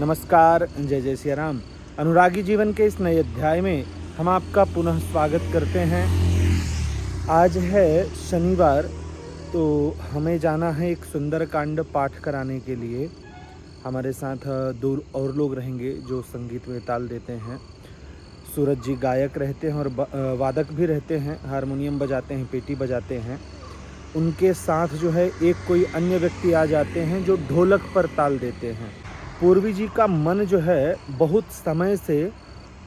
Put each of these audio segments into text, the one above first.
नमस्कार, जय जय सिया राम। अनुरागी जीवन के इस नए अध्याय में हम आपका पुनः स्वागत करते हैं। आज है शनिवार, तो हमें जाना है एक सुंदरकांड पाठ कराने के लिए। हमारे साथ दो और लोग रहेंगे जो संगीत में ताल देते हैं। सूरज जी गायक रहते हैं और वादक भी रहते हैं, हारमोनियम बजाते हैं, पेटी बजाते हैं। उनके साथ जो है एक कोई अन्य व्यक्ति आ जाते हैं जो ढोलक पर ताल देते हैं। पूर्वी जी का मन जो है बहुत समय से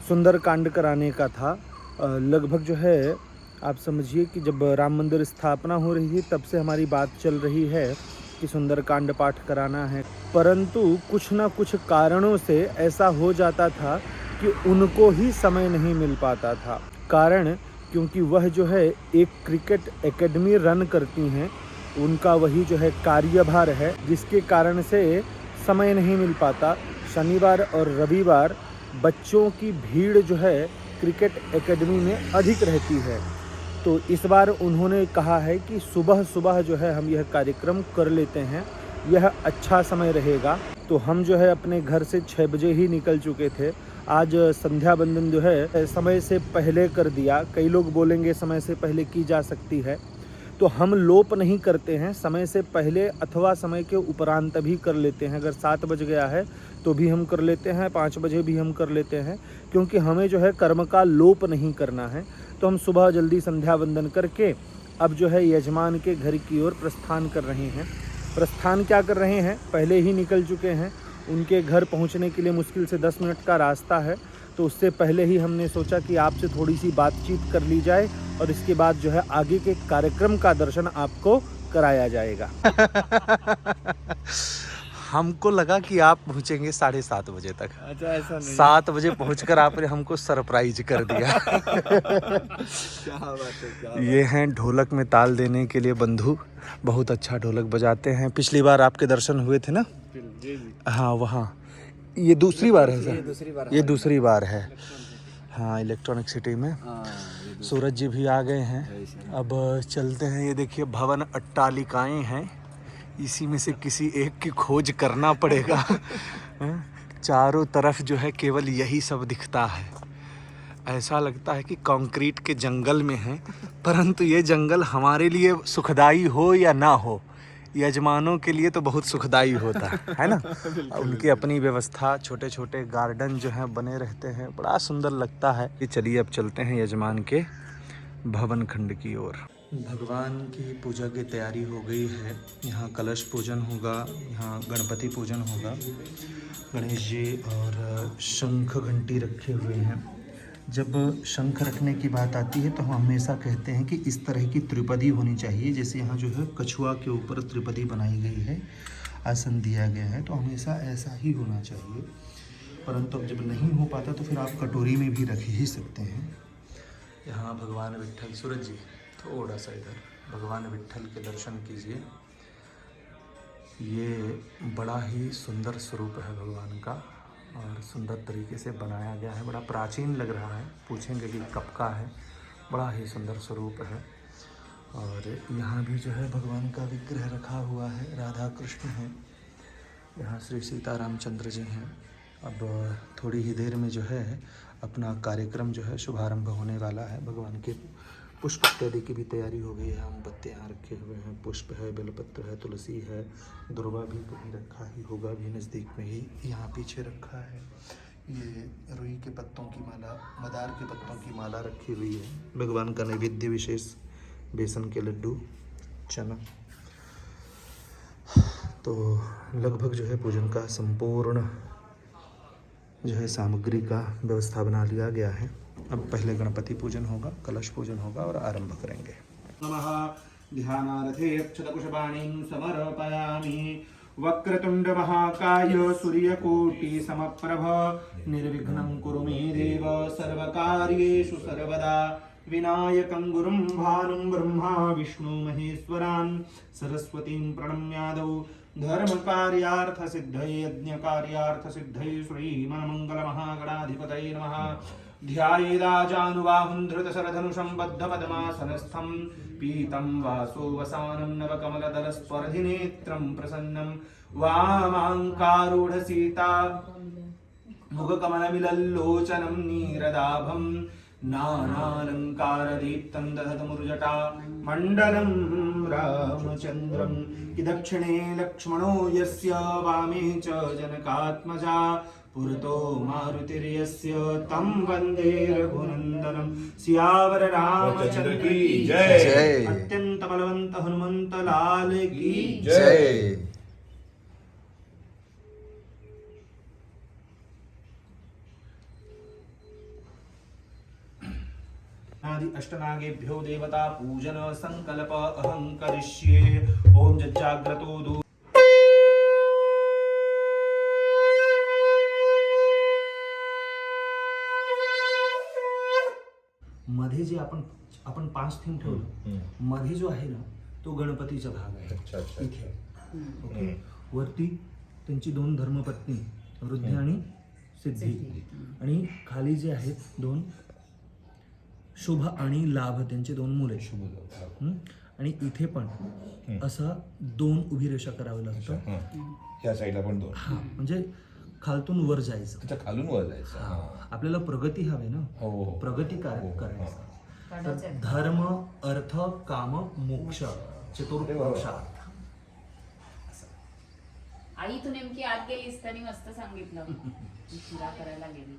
सुंदरकांड कराने का था। लगभग जो है आप समझिए कि जब राम मंदिर स्थापना हो रही थी तब से हमारी बात चल रही है कि सुंदरकांड पाठ कराना है, परंतु कुछ ना कुछ कारणों से ऐसा हो जाता था कि उनको ही समय नहीं मिल पाता था। कारण क्योंकि वह जो है एक क्रिकेट एकेडमी रन करती हैं, उनका वही जो है कार्यभार है, जिसके कारण से समय नहीं मिल पाता। शनिवार और रविवार बच्चों की भीड़ जो है क्रिकेट एकेडमी में अधिक रहती है, तो इस बार उन्होंने कहा है कि सुबह सुबह जो है हम यह कार्यक्रम कर लेते हैं, यह अच्छा समय रहेगा। तो हम जो है अपने घर से 6 बजे ही निकल चुके थे। आज संध्या बंदन जो है समय से पहले कर दिया। कई लोग बोलेंगे समय से पहले की जा सकती है, तो हम लोप नहीं करते हैं, समय से पहले अथवा समय के उपरांत भी कर लेते हैं। अगर 7 बज गया है तो भी हम कर लेते हैं, 5 बजे भी हम कर लेते हैं, क्योंकि हमें जो है कर्म का लोप नहीं करना है। तो हम सुबह जल्दी संध्या वंदन करके अब जो है यजमान के घर की ओर प्रस्थान कर रहे हैं। प्रस्थान क्या कर रहे हैं, पहले ही निकल चुके हैं। उनके घर पहुंचने के लिए मुश्किल से 10 मिनट का रास्ता है, तो उससे पहले ही हमने सोचा कि आपसे थोड़ी सी बातचीत कर ली जाए और इसके बाद जो है आगे के कार्यक्रम का दर्शन आपको कराया जाएगा। हमको लगा कि आप पहुंचेंगे 7:30 बजे तक। अच्छा, ऐसा नहीं। 7 बजे पहुंचकर आपने हमको सरप्राइज कर दिया। क्या बात है, क्या ये हैं ढोलक में ताल देने के लिए बंधु, बहुत अच्छा ढोलक बजाते हैं। पिछली बार आपके दर्शन हुए थे ना? जी जी। हाँ, वहाँ। ये दूसरी बार है ये सर? दूसरी बार। ये दूसरी बार है। हाँ, इलेक्ट्रॉनिक सिटी में। सूरज जी भी आ गए हैं। अब चलते हैं। ये देखिए भवन अट्टालिकाएं हैं, इसी में से किसी एक की खोज करना पड़ेगा। चारों तरफ जो है केवल यही सब दिखता है। ऐसा लगता है कि कंक्रीट के जंगल में है, परंतु ये जंगल हमारे लिए सुखदाई हो या ना हो, यजमानों के लिए तो बहुत सुखदाई होता है ना। उनकी अपनी व्यवस्था, छोटे छोटे गार्डन जो हैं बने रहते हैं, बड़ा सुंदर लगता है। ये चलिए अब चलते हैं यजमान के भवन खंड की ओर। भगवान की पूजा की तैयारी हो गई है। यहाँ कलश पूजन होगा, यहाँ गणपति पूजन होगा। गणेश जी और शंख घंटी रखे हुए हैं। जब शंख रखने की बात आती है तो हम हमेशा कहते हैं कि इस तरह की त्रिपदी होनी चाहिए। जैसे यहाँ जो है कछुआ के ऊपर त्रिपदी बनाई गई है, आसन दिया गया है, तो हमेशा ऐसा ही होना चाहिए। परंतु अब जब नहीं हो पाता तो फिर आप कटोरी में भी रख ही सकते हैं। यहाँ भगवान विट्ठल, सूरज जी थोड़ा सा इधर, भगवान विट्ठल के दर्शन कीजिए। ये बड़ा ही सुंदर स्वरूप है भगवान का और सुंदर तरीके से बनाया गया है। बड़ा प्राचीन लग रहा है, पूछेंगे कि कब का है। बड़ा ही सुंदर स्वरूप है। और यहाँ भी जो है भगवान का विग्रह रखा हुआ है, राधा कृष्ण हैं। यहाँ श्री सीता रामचंद्र जी हैं। अब थोड़ी ही देर में जो है अपना कार्यक्रम जो है शुभारंभ होने वाला है। भगवान के पुष्प इत्यादि की भी तैयारी हो गई है। मोमबत्ती यहाँ रखे हुए हैं, पुष्प है, बेलपत्र है, तुलसी है, दुर्वा भी कहीं रखा ही होगा, भी नज़दीक में ही यहाँ पीछे रखा है। ये रुई के पत्तों की माला, मदार के पत्तों की माला रखी हुई है। भगवान का नैवेद्य विशेष बेसन के लड्डू, चना। तो लगभग जो है पूजन का संपूर्ण जो है सामग्री का व्यवस्था बना लिया गया है। अब पहले गणपति पूजन होगा, कलश पूजन होगा और आरंभ करेंगे। नमः ध्यानार्थे अक्षतकुशपाणिं समर्पयामि। वक्रतुंड महाकाय सूर्यकोटि समप्रभ निर्विघ्नं कुरु मे देव सर्वकार्येषु सर्वदा। विनायकं गुरुं भानुं ब्रह्मा विष्णु महेश्वरान् सरस्वतीं प्रणम्यादौ धर्मकार्यार्थ सिद्धये यज्ञ कार्यार्थ सिद्धये श्रीमन्मंगल महागणाधिपतये नमः। ध्यायेदाजानुबाहुं धृतशरधनुषं बद्धपद्मासनस्थं पीतं वासो वसानं नवकमलदलस्पर्धिनेत्रं प्रसन्नं वामाङ्कारूढ सीता मुखकमलमिलल्लोचनं नीरदाभं नानालङ्कारदीप्तं दधतमुर्जटा मण्डलं रामचन्द्रं कि दक्षिणे लक्ष्मणो यस्य वामे च जनकात्मजा पुरतो मारुतिर्यस्य तं वन्दे रघुनन्दनं सियावर रामचंद्र की जय। अत्यंत बलवंत हनुमंत लाल की जय। आदि अष्टनागेभ्यो देवता पूजन संकल्प अहं करिष्ये ओम जज्जाग्रतो दू मध्ये जे आपण 5 थीम ठेवलं मध्ये जो आहे ना तो गणपतीचा भाग आहे अच्छा, अच्छा. इथे ओके वरती त्यांची 2 धर्मपत्नी वृद्धी आणि सिद्धी आणि खाली जे आहेत 2 शुभ आणि लाभ त्यांचे 2 मुले शुभ आणि इथे पण असं 2 उभी रेषा करावी लागतं ह्या साईडला पण 2. हा म्हणजे खालतून वर जायचं अच्छा, खालून वर जायचं. आपल्याला प्रगती हवी ना हो, हो. प्रगती करायचं तर धर्म अर्थ काम मोक्ष चतुर्पुरुषार्थ आई तू नेमकी आत गेलीस त्यांनी मस्त सांगितलं मी पुरा करायला गेली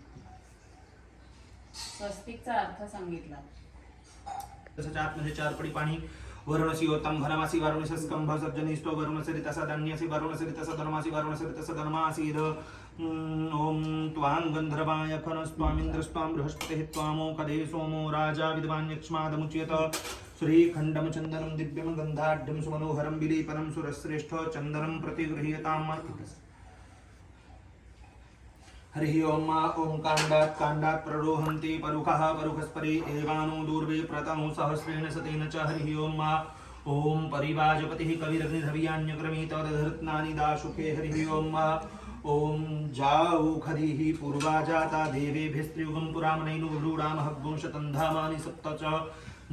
स्वस्तिकचा अर्थ सांगितला तसंच आतमध्ये 4 पडी पाणी वरुणसी ओतम घनमासी वरुणसी स्कंभ सर्जनिष्ठो वरुणसी रितसा धन्यसी वरुणसी रितसा धर्मासी वरुणसी रितसा धर्मासीद ओम त्वां गंधर्वाय खनस्त्वामिन्द्रस्त्वां बृहस्पतिः त्वामोकदे सोमो राजा विद्वान्यक्ष्मादमुच्यत श्रीखण्डं चन्दनं दिव्यं गन्धाढ्यं सुमनोहरं विलेपनं सुरश्रेष्ठ चन्दनं प्रतिगृह्यताम् हरि ओम ओम कांडात प्ररोहन्ति परुखः परुखस्परि एवानो दूर्वे प्रतमो सहस्रेण सतेन च हरि ओम परिवाजपतिः कविरग्निधवियान्यक्रमीत दधरत्नानि दाशुके हरि ओम जाऊखदिः पूर्वा जाता देवेभिस्त्रियुगं पुरामनैनुगरूढामहग्वंशतन्धामानि सप्त च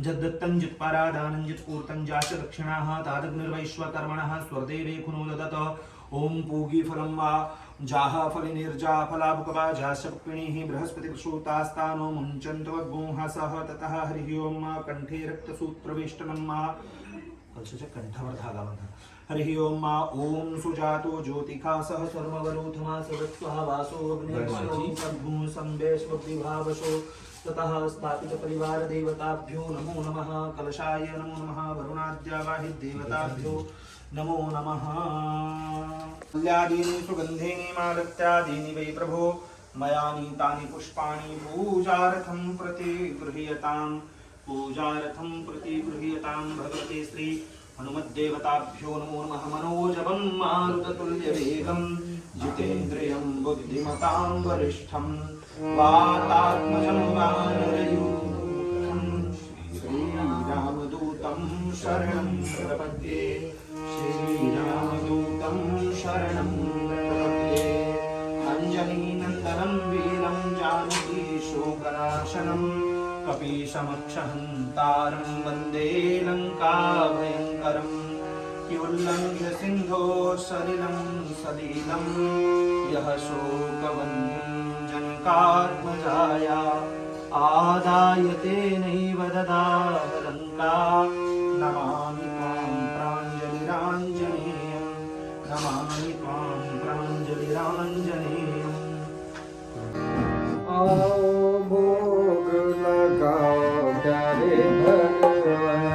जद्दत्तं जित्पारादानं जित्पूर्तं जाश्च दक्षिणाः तादग्निर्वैश्वकर्मणः स्वर्देवे खुनो ददत ओम पूगी फलं वा जाह फलिनिर्जा फलाभुकवा जाशक्विणीः बृहस्पतिप्रसूतास्तानो मुञ्चन्तवद्गोंहसः ततः हरिः ओम कंठे रक्तसूत्रवेष्टनं मा कलशाच्या कंठावर धागा बांधा हरिः ओम सुजातो ज्योतिखा सह सर्ववरोधमा सदत्वा वासो अग्निर्वशो सद्गुं संवेश्वविभावशो ततः स्थापित परिवार देवताभ्यो नमो नमः कलशाय नमो नमः वरुणाद्यावाहित देवताभ्यो नमो नमः कल्यादीनि सुगन्धीनि मालत्यादीनि वै प्रभो मया नीतानि पुष्पाणि पूजार्थं प्रतिगृह्यतां भगवते श्री हनुमद्देवताभ्यो नमो नमः मनोजवं मारुततुल्यवेगं जितेन्द्रियं बुद्धिमतां वरिष्ठं वातात्मजं वानरयूथं श्रीरामदूतं शरणं प्रपद्ये श्रीरामदूतं शरणं प्रपद्ये अञ्जनीनन्दनं वीरं जानकी शोकनाशनं कपीशमक्षहन्तारं वन्दे लङ्काभयङ्करं किमुल्लङ्घ्य सिन्धो सलिलं सलीलं यः शोकवह्निं जनकात्मजाया आदाय तेनैव ददाह लङ्का नमामि त्वां प्राञ्जलिराञ्जनेयं नमामि त्वां प्राञ्जलिराञ्जनेयम् भोग लगाओ प्यारे भगवान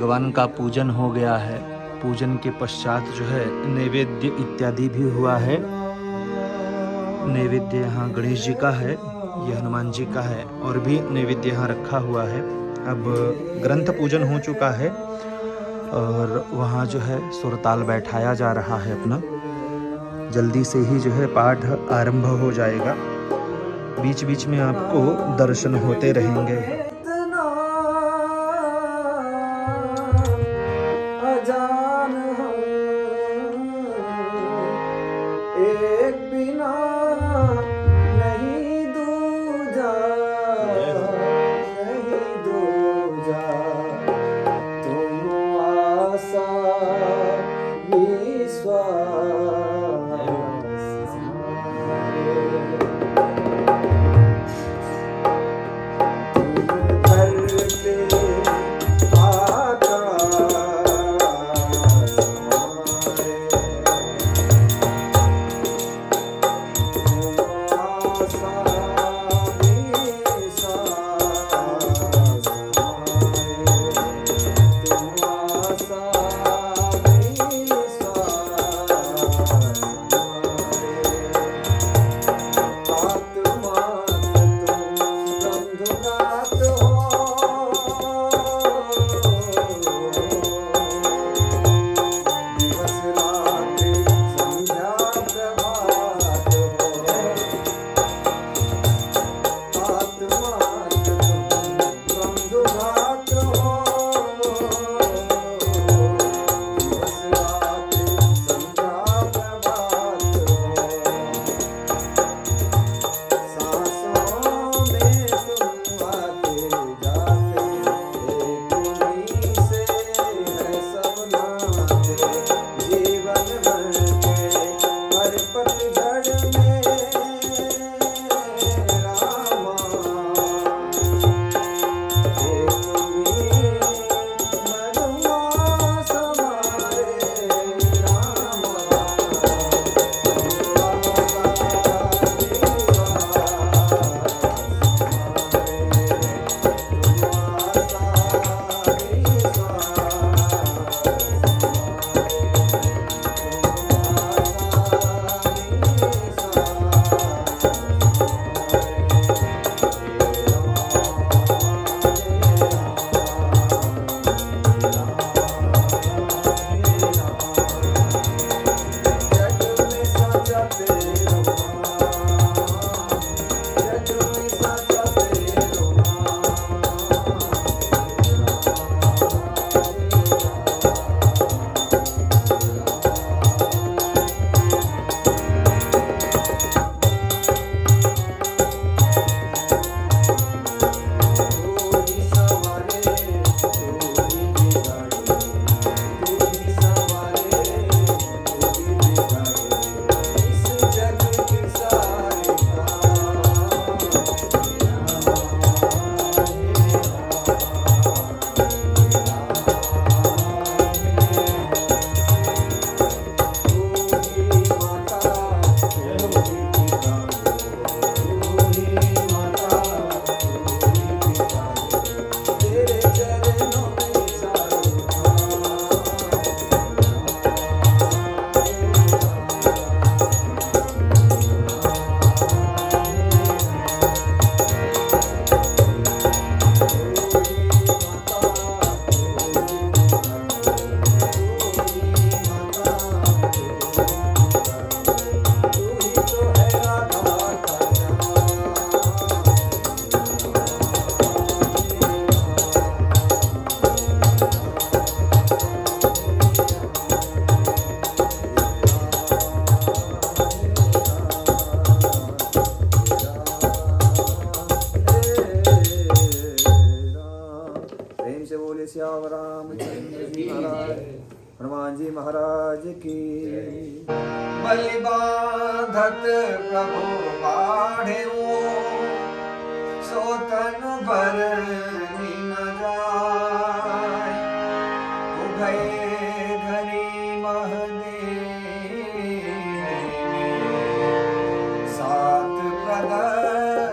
भगवान का पूजन हो गया है। पूजन के पश्चात जो है नैवेद्य इत्यादि भी हुआ है। नैवेद्य यहाँ गणेश जी का है, ये हनुमान जी का है और भी नैवेद्य यहाँ रखा हुआ है। अब ग्रंथ पूजन हो चुका है और वहाँ जो है सुरताल बैठाया जा रहा है अपना। जल्दी से ही जो है पाठ आरंभ हो जाएगा। बीच बीच में आपको दर्शन होते रहेंगे। इतना अजान हम, एक बिना नहीं दूजा, नहीं दूजा, तुम आशा विश्वास। श्याम रामचंद्र जी महाराज, हनुमान जी महाराज की। बलि बांधत प्रभु बाढ़े सो तन भर न जाय, उभय घरी महदेव सात प्रदक्षिण।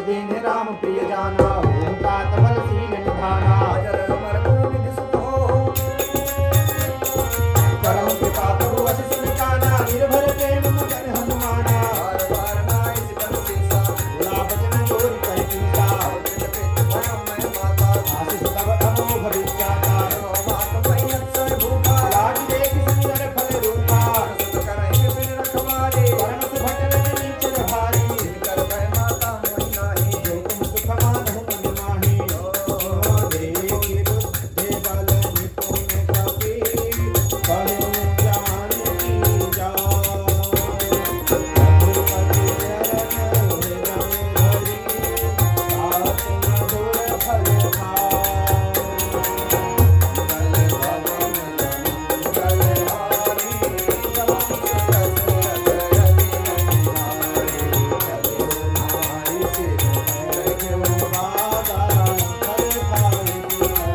दीन राम प्रिय जाना, हो तात बल सीन निधाना। अजर अमर गुण निधि सुतो, परम कृपा प्रभु वश सुनिकाना, निर्भर प्रेम मगन हनुमाना। बार बार नाय सितन सीसा, बोला बचन जोर कहि पीसा, अवृत पित भयम मैं माता। आशीष तब अमोघ विख्याता। मात मई अक्षर भूखा, लाज देख सुंदर फल रूपा, सुत करहि बिन रखवारे। वरण सुभट लन नीचर भारी। जिनकर भय माता मोहि नाहि, जो तुम सुख मानहु मन माहि। देखि बुद्धि बल निपुण कपि, कहु जानकी जाय। रघुपति चरण हृदय धरि, तात मधुर फल खाय। मंगल भवन मंगल हारी, सब सुख सुरत रवि नहिनारी। नारी से क्यों बाधा, फल खाए की तो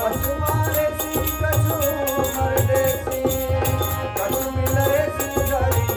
पशुमारे से अतियाई पुकारे।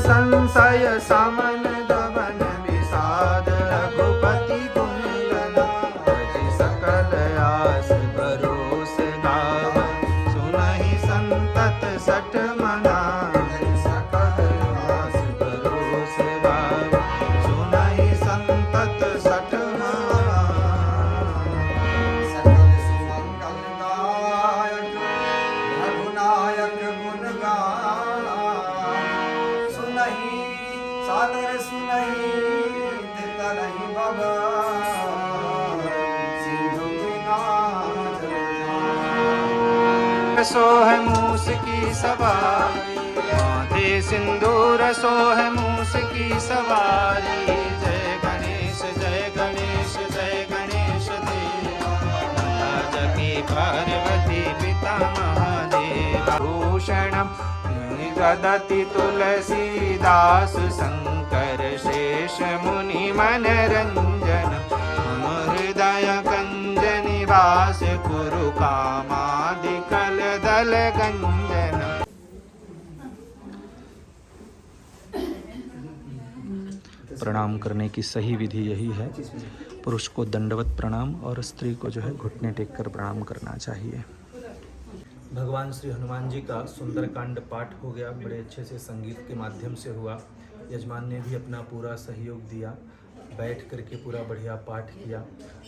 संशय समन दमन विषाद रघुपति गुण गना भजि सकल आस भरोस गाव सुनहि संतत सठ मना भजि सकल आस भरोस गाव सुनहि संतत सठ मना सकल सुमंगलदायक रघुनायक गुण गान सुनहि सादर सुनहि तरहि भगवान सिंधु विनाश सोह मूस की सवारी माथे सिंदूर सोह मूस की सवारी जय गणेश जय गणेश जय गणेश देवा माता जगी पार्वती पिता महादेव भूषणम ददति तुलसीदास शंकर शेष मुनि मनरंजन मम हृदय कंज निवास कुरु कामादिकल दल गंजन। प्रणाम करने की सही विधि यही है पुरुष को दंडवत प्रणाम और स्त्री को जो है घुटने टेक कर प्रणाम करना चाहिए। भगवान श्री हनुमान जी का सुंदरकांड पाठ हो गया, बड़े अच्छे से संगीत के माध्यम से हुआ। यजमान ने भी अपना पूरा सहयोग दिया, बैठ करके पूरा बढ़िया पाठ किया।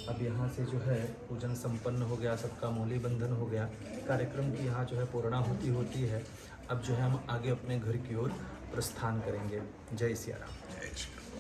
अब यहाँ से जो है पूजन संपन्न हो गया, सबका मूली बंधन हो गया, कार्यक्रम की यहाँ जो है पूर्णाहुति होती है। अब जो है हम आगे अपने घर की ओर प्रस्थान करेंगे। जय सिया राम।